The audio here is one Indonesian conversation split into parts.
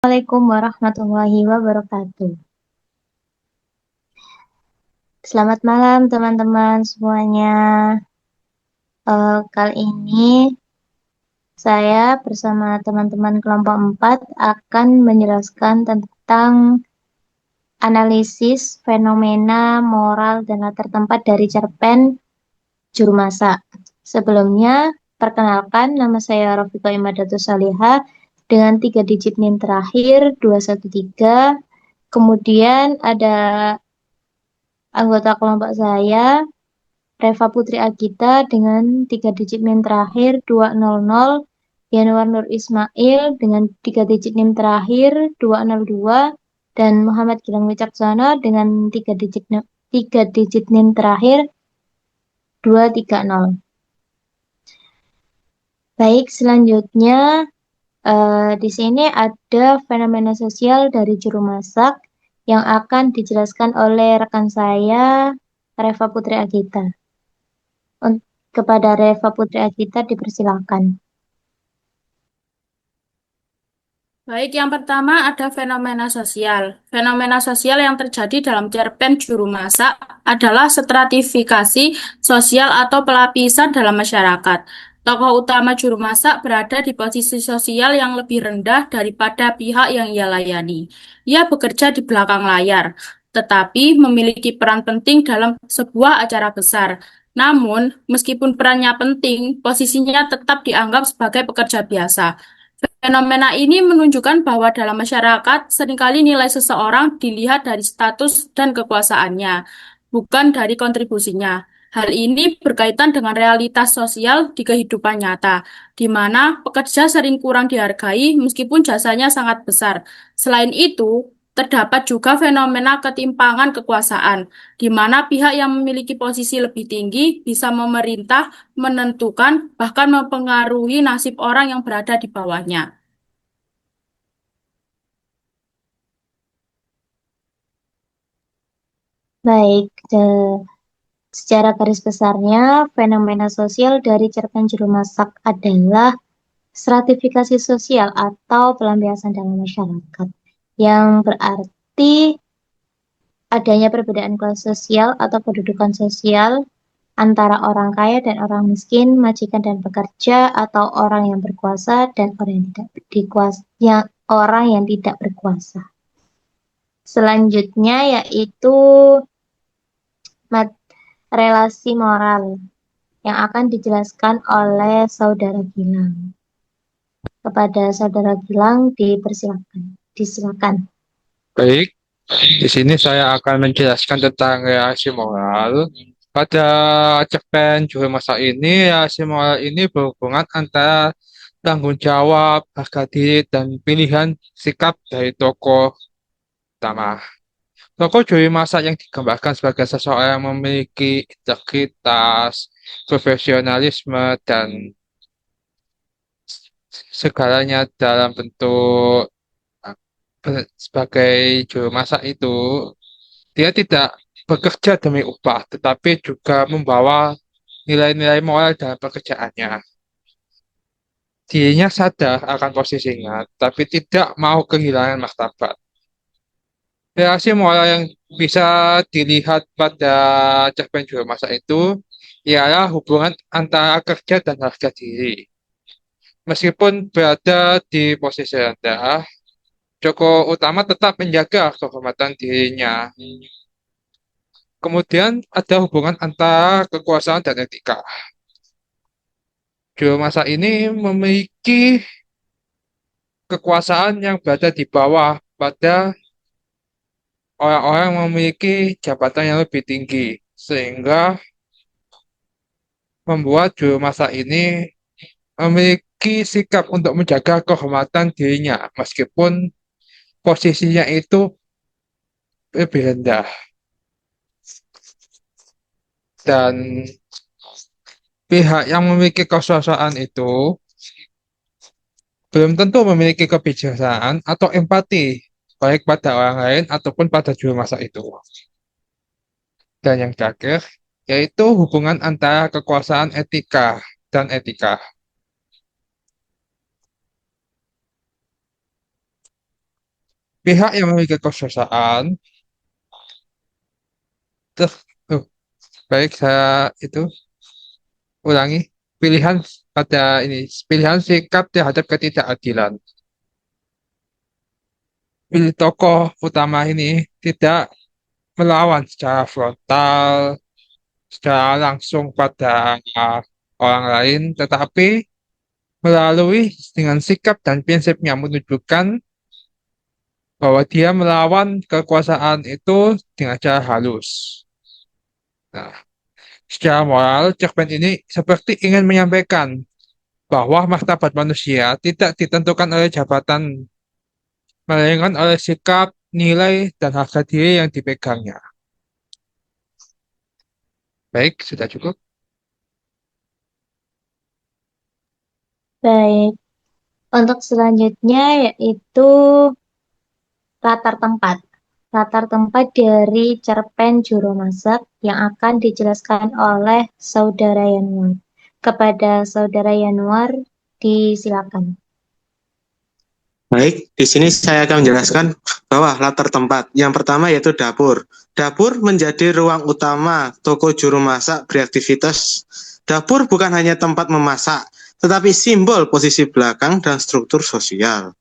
Assalamualaikum warahmatullahi wabarakatuh. Selamat malam teman-teman semuanya. Kali ini saya bersama teman-teman kelompok 4 akan menjelaskan tentang analisis fenomena moral dan latar tempat dari cerpen Juru Masak. Sebelumnya, perkenalkan nama saya Rofika Imadatus Salihah dengan 3 digit NIM terakhir 213. Kemudian ada anggota kelompok saya, Reva Putri Agita dengan 3 digit NIM terakhir 200, Yanuar Nur Ismail dengan 3 digit NIM terakhir 202, dan Muhammad Gilang Wicaksono dengan 3 digit NIM terakhir 230. Baik, selanjutnya di sini ada fenomena sosial dari juru masak yang akan dijelaskan oleh rekan saya, Reva Putri Agita. Kepada Reva Putri Agita dipersilakan. Baik, yang pertama ada fenomena sosial. Fenomena sosial yang terjadi dalam cerpen Juru Masak adalah stratifikasi sosial atau pelapisan dalam masyarakat. Tokoh utama juru masak berada di posisi sosial yang lebih rendah daripada pihak yang ia layani. Ia bekerja di belakang layar, tetapi memiliki peran penting dalam sebuah acara besar. Namun, meskipun perannya penting, posisinya tetap dianggap sebagai pekerja biasa. Fenomena ini menunjukkan bahwa dalam masyarakat seringkali nilai seseorang dilihat dari status dan kekuasaannya, bukan dari kontribusinya. Hal ini berkaitan dengan realitas sosial di kehidupan nyata, di mana pekerja sering kurang dihargai meskipun jasanya sangat besar. Selain itu, terdapat juga fenomena ketimpangan kekuasaan, di mana pihak yang memiliki posisi lebih tinggi bisa memerintah, menentukan, bahkan mempengaruhi nasib orang yang berada di bawahnya. Baik, secara garis besarnya, fenomena sosial dari cerpen juru masak adalah stratifikasi sosial atau pelampiasan dalam masyarakat, yang berarti adanya perbedaan kelas sosial atau kedudukan sosial antara orang kaya dan orang miskin, majikan dan pekerja, atau orang yang berkuasa dan orang yang tidak dikuasa, orang yang tidak berkuasa. Selanjutnya yaitu relasi moral yang akan dijelaskan oleh Saudara Gilang. Kepada Saudara Gilang dipersilakan. Disilakan. Baik, di sini saya akan menjelaskan tentang reaksi moral. Pada cerpen Juru Masak ini, reaksi moral ini berhubungan antara tanggung jawab, harga diri, dan pilihan sikap dari tokoh utama. Tokoh Juru Masak yang digambarkan sebagai seseorang yang memiliki integritas, profesionalisme, dan segalanya dalam bentuk sebagai juru masak itu. Dia tidak bekerja demi upah, tetapi juga membawa nilai-nilai moral dalam pekerjaannya. Dirinya sadar akan posisinya, tapi tidak mau kehilangan martabat. Relasi moral yang bisa dilihat pada cerpen juru masak itu ialah hubungan antara kerja dan harga diri. Meskipun berada di posisi rendah, Joko Utama tetap menjaga kehormatan dirinya. Kemudian ada hubungan antara kekuasaan dan etika. Juru masak ini memiliki kekuasaan yang berada di bawah pada orang-orang yang memiliki jabatan yang lebih tinggi, sehingga membuat juru masak ini memiliki sikap untuk menjaga kehormatan dirinya, meskipun posisinya itu lebih rendah. Dan pihak yang memiliki kekuasaan itu belum tentu memiliki kebijaksanaan atau empati, baik pada orang lain ataupun pada juru masak itu. Dan yang terakhir, yaitu hubungan antara kekuasaan etika dan etika. pihak yang memiliki kekuasaan, terus, oh, baik saya itu ulangi, pilihan pada ini, pilihan sikap terhadap ketidakadilan. Pilih tokoh utama ini tidak melawan secara frontal, secara langsung pada orang lain, tetapi melalui dengan sikap dan prinsipnya menunjukkan bahwa dia melawan kekuasaan itu dengan cara halus. Nah, secara moral, cerpen ini seperti ingin menyampaikan bahwa martabat manusia tidak ditentukan oleh jabatan, melainkan oleh sikap, nilai, dan harga diri yang dipegangnya. Baik, sudah cukup. Baik, untuk selanjutnya yaitu latar tempat. Latar tempat dari cerpen Juru Masak yang akan dijelaskan oleh Saudara Yanuar. Kepada Saudara Yanuar, disilakan. Baik, di sini saya akan menjelaskan bahwa latar tempat. Yang pertama yaitu dapur. Dapur menjadi ruang utama toko juru masak beraktivitas. Dapur bukan hanya tempat memasak, tetapi simbol posisi belakang dan struktur sosial.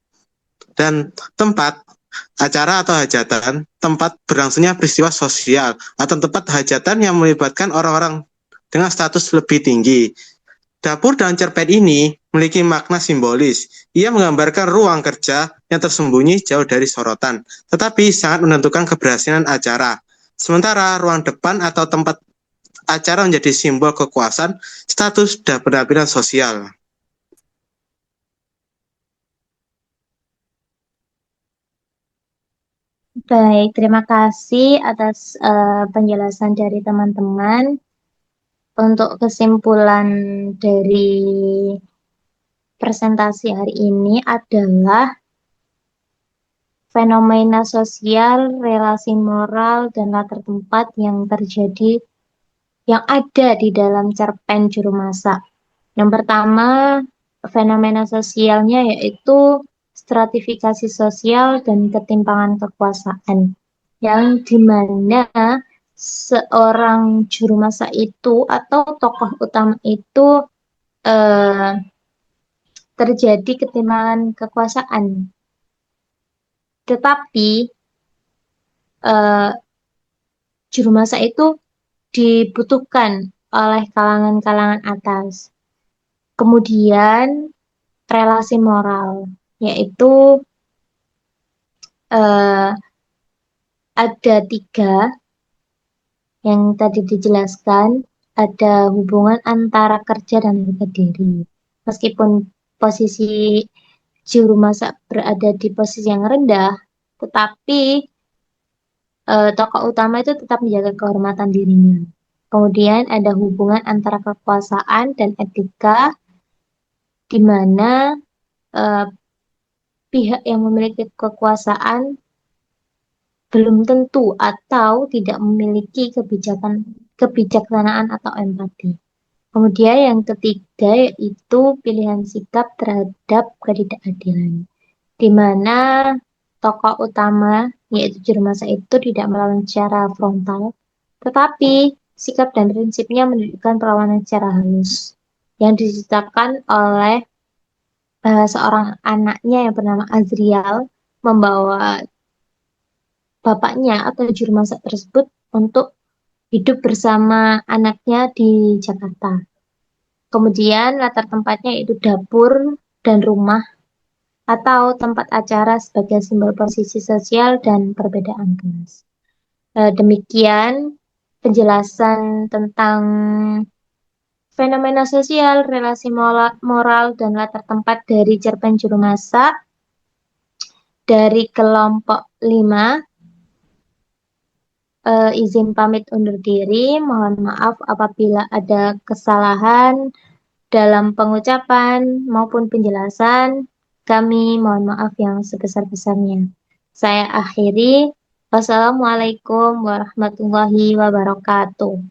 Dan tempat acara atau hajatan, tempat berlangsungnya peristiwa sosial atau tempat hajatan yang melibatkan orang-orang dengan status lebih tinggi. Dapur dalam cerpen ini memiliki makna simbolis. Ia menggambarkan ruang kerja yang tersembunyi jauh dari sorotan, tetapi sangat menentukan keberhasilan acara. Sementara ruang depan atau tempat acara menjadi simbol kekuasaan, status, dan penampilan sosial. Baik, terima kasih atas penjelasan dari teman-teman. Untuk kesimpulan dari presentasi hari ini adalah fenomena sosial, relasi moral, dan latar tempat yang terjadi, yang ada di dalam cerpen Juru Masak. Yang pertama, fenomena sosialnya yaitu stratifikasi sosial dan ketimpangan kekuasaan, yang dimana seorang juru masak itu atau tokoh utama itu terjadi ketimpangan kekuasaan. Tetapi juru masak itu dibutuhkan oleh kalangan-kalangan atas. Kemudian relasi moral, yaitu ada 3 yang tadi dijelaskan, ada hubungan antara kerja dan harga diri. Meskipun posisi juru masak berada di posisi yang rendah, tetapi tokoh utama itu tetap menjaga kehormatan dirinya. Kemudian ada hubungan antara kekuasaan dan etika, di mana pihak yang memiliki kekuasaan belum tentu atau tidak memiliki kebijaksanaan atau empati. Kemudian yang ketiga yaitu pilihan sikap terhadap ketidakadilan, di mana tokoh utama yaitu juru masak itu tidak melawan secara frontal, tetapi sikap dan prinsipnya menunjukkan perlawanan secara halus yang diceritakan oleh seorang anaknya yang bernama Azriel membawa bapaknya atau juru masak tersebut untuk hidup bersama anaknya di Jakarta. Kemudian latar tempatnya yaitu dapur dan rumah atau tempat acara sebagai simbol posisi sosial dan perbedaan kelas. Demikian penjelasan tentang fenomena sosial, relasi moral, dan latar tempat dari cerpen Juru Masak dari kelompok 5. Izin pamit undur diri. Mohon maaf apabila ada kesalahan dalam pengucapan maupun penjelasan. Kami mohon maaf yang sebesar-besarnya. Saya akhiri. Wassalamualaikum warahmatullahi wabarakatuh.